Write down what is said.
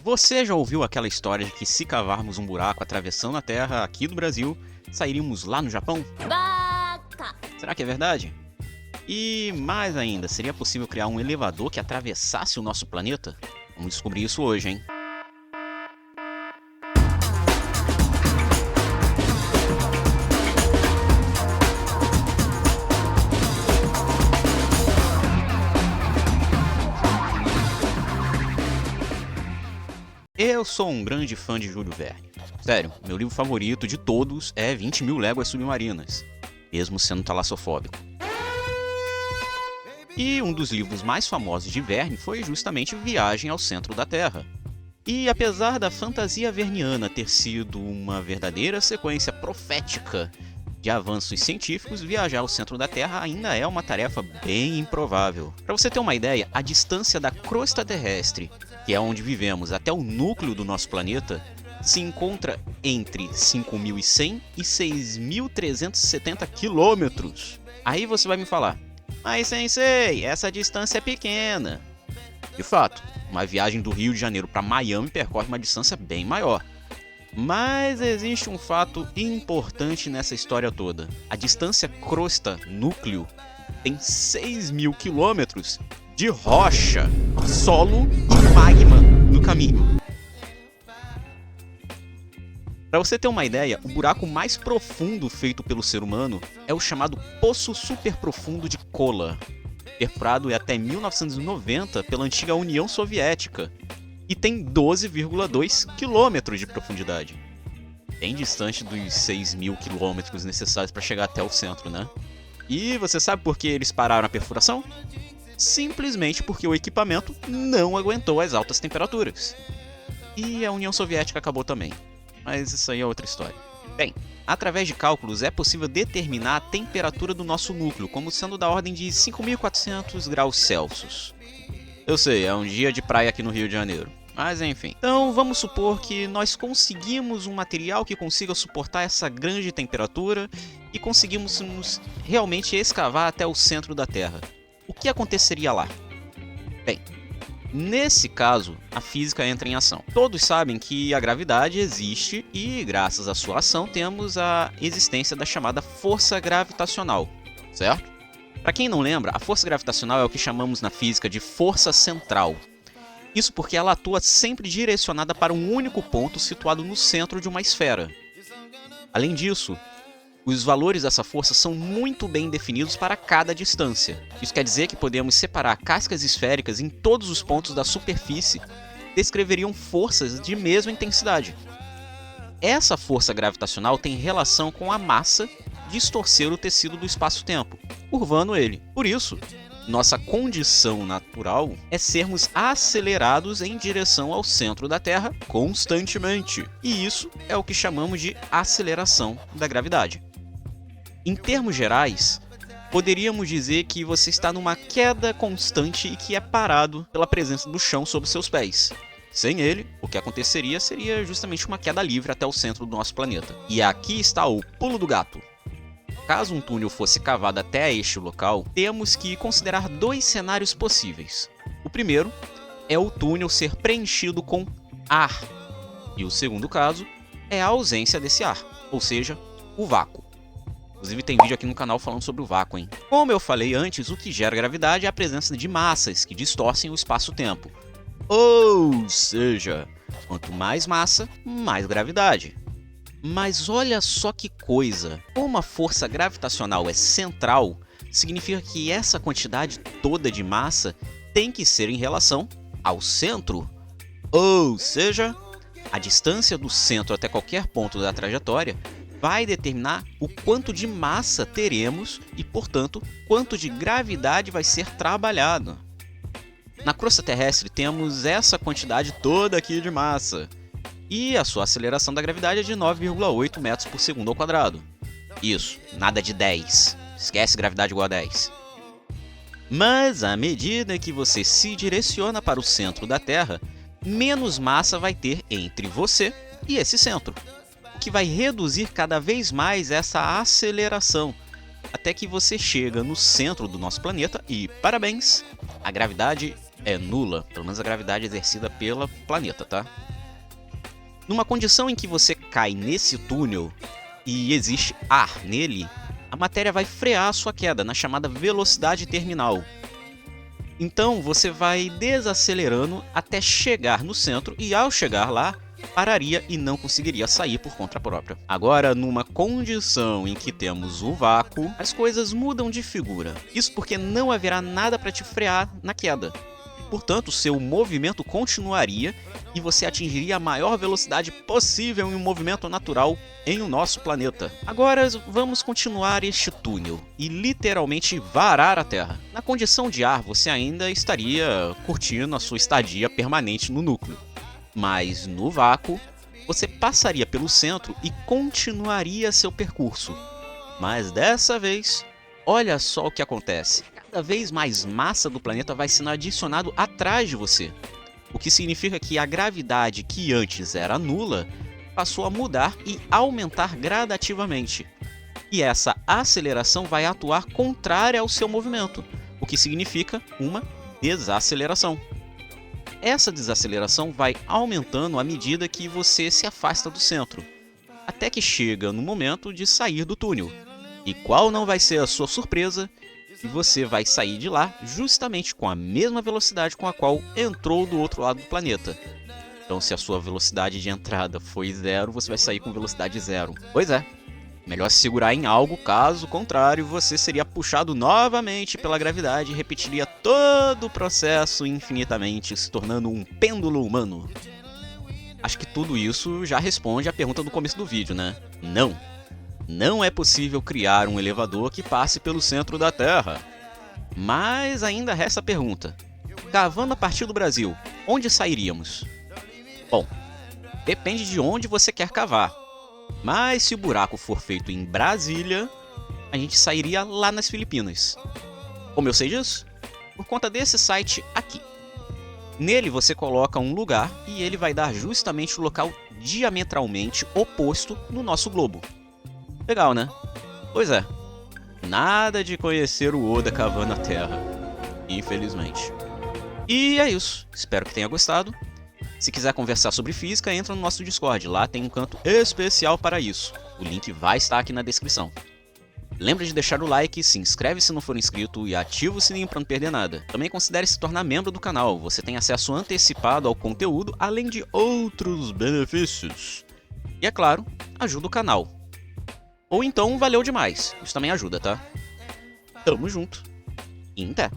Você já ouviu aquela história de que se cavarmos um buraco atravessando a Terra aqui do Brasil, sairíamos lá no Japão? Vaca! Será que é verdade? E mais ainda, seria possível criar um elevador que atravessasse o nosso planeta? Vamos descobrir isso hoje, hein? Eu sou um grande fã de Júlio Verne. Sério, meu livro favorito de todos é 20.000 Léguas Submarinas, mesmo sendo talassofóbico. E um dos livros mais famosos de Verne foi justamente Viagem ao Centro da Terra. E apesar da fantasia verniana ter sido uma verdadeira sequência profética de avanços científicos, viajar ao centro da Terra ainda é uma tarefa bem improvável. Para você ter uma ideia, a distância da crosta terrestre, que é onde vivemos, até o núcleo do nosso planeta, se encontra entre 5.100 e 6.370 quilômetros. Aí você vai me falar, mas sensei, essa distância é pequena. De fato, uma viagem do Rio de Janeiro para Miami percorre uma distância bem maior. Mas existe um fato importante nessa história toda. A distância crosta-núcleo tem 6.000 quilômetros de rocha, solo e magma no caminho. Para você ter uma ideia, o buraco mais profundo feito pelo ser humano é o chamado Poço Superprofundo de Kola, perfurado até 1990 pela antiga União Soviética, e tem 12,2 quilômetros de profundidade. Bem distante dos 6.000 quilômetros necessários para chegar até o centro, né? E você sabe por que eles pararam a perfuração? Simplesmente porque o equipamento não aguentou as altas temperaturas. E a União Soviética acabou também. Mas isso aí é outra história. Bem, através de cálculos é possível determinar a temperatura do nosso núcleo como sendo da ordem de 5.400 graus Celsius. Eu sei, é um dia de praia aqui no Rio de Janeiro. Mas enfim. Então vamos supor que nós conseguimos um material que consiga suportar essa grande temperatura e conseguimos realmente escavar até o centro da Terra. O que aconteceria lá? Bem, nesse caso, a física entra em ação. Todos sabem que a gravidade existe e, graças à sua ação, temos a existência da chamada força gravitacional, certo? Para quem não lembra, a força gravitacional é o que chamamos na física de força central. Isso porque ela atua sempre direcionada para um único ponto situado no centro de uma esfera. Além disso, os valores dessa força são muito bem definidos para cada distância. Isso quer dizer que podemos separar cascas esféricas em todos os pontos da superfície, descreveriam forças de mesma intensidade. Essa força gravitacional tem relação com a massa distorcer o tecido do espaço-tempo, curvando ele. Por isso, nossa condição natural é sermos acelerados em direção ao centro da Terra constantemente. E isso é o que chamamos de aceleração da gravidade. Em termos gerais, poderíamos dizer que você está numa queda constante e que é parado pela presença do chão sob seus pés. Sem ele, o que aconteceria seria justamente uma queda livre até o centro do nosso planeta. E aqui está o pulo do gato. Caso um túnel fosse cavado até este local, temos que considerar dois cenários possíveis. O primeiro é o túnel ser preenchido com ar, e o segundo caso é a ausência desse ar, ou seja, o vácuo. Inclusive tem vídeo aqui no canal falando sobre o vácuo, hein? Como eu falei antes, o que gera gravidade é a presença de massas que distorcem o espaço-tempo. Ou seja, quanto mais massa, mais gravidade. Mas olha só que coisa, como a força gravitacional é central, significa que essa quantidade toda de massa tem que ser em relação ao centro. Ou seja, a distância do centro até qualquer ponto da trajetória vai determinar o quanto de massa teremos e, portanto, quanto de gravidade vai ser trabalhado. Na crosta terrestre temos essa quantidade toda aqui de massa. E a sua aceleração da gravidade é de 9,8 metros por segundo ao quadrado. Isso, nada de 10. Esquece gravidade igual a 10. Mas à medida que você se direciona para o centro da Terra, menos massa vai ter entre você e esse centro, o que vai reduzir cada vez mais essa aceleração, até que você chega no centro do nosso planeta e, parabéns, a gravidade é nula, pelo menos a gravidade exercida pelo planeta, tá? Numa condição em que você cai nesse túnel e existe ar nele, a matéria vai frear a sua queda na chamada velocidade terminal. Então você vai desacelerando até chegar no centro e ao chegar lá, pararia e não conseguiria sair por conta própria. Agora, numa condição em que temos o vácuo, as coisas mudam de figura. Isso porque não haverá nada para te frear na queda. Portanto, seu movimento continuaria e você atingiria a maior velocidade possível em um movimento natural em o nosso planeta. Agora vamos continuar este túnel e literalmente varar a Terra. Na condição de ar, você ainda estaria curtindo a sua estadia permanente no núcleo. Mas no vácuo, você passaria pelo centro e continuaria seu percurso. Mas dessa vez, olha só o que acontece. Cada vez mais massa do planeta vai sendo adicionado atrás de você. O que significa que a gravidade que antes era nula passou a mudar e aumentar gradativamente. E essa aceleração vai atuar contrária ao seu movimento, o que significa uma desaceleração. Essa desaceleração vai aumentando à medida que você se afasta do centro, até que chega no momento de sair do túnel. E qual não vai ser a sua surpresa? E você vai sair de lá justamente com a mesma velocidade com a qual entrou do outro lado do planeta. Então, se a sua velocidade de entrada foi 0, você vai sair com velocidade 0. Pois é, melhor se segurar em algo, caso contrário, você seria puxado novamente pela gravidade e repetiria todo o processo infinitamente, se tornando um pêndulo humano. Acho que tudo isso já responde à pergunta do começo do vídeo, né? Não! Não é possível criar um elevador que passe pelo centro da Terra. Mas ainda resta a pergunta. Cavando a partir do Brasil, onde sairíamos? Bom, depende de onde você quer cavar. Mas se o buraco for feito em Brasília, a gente sairia lá nas Filipinas. Como eu sei disso? Por conta desse site aqui. Nele você coloca um lugar e ele vai dar justamente o local diametralmente oposto no nosso globo. Legal, né? Pois é. Nada de conhecer o Oda cavando a Terra, infelizmente. E é isso. Espero que tenha gostado. Se quiser conversar sobre física, entra no nosso Discord. Lá tem um canto especial para isso. O link vai estar aqui na descrição. Lembre de deixar o like, se inscreve se não for inscrito e ativa o sininho para não perder nada. Também considere se tornar membro do canal. Você tem acesso antecipado ao conteúdo, além de outros benefícios. E é claro, ajuda o canal. Ou então, valeu demais. Isso também ajuda, tá? Tamo junto. E até!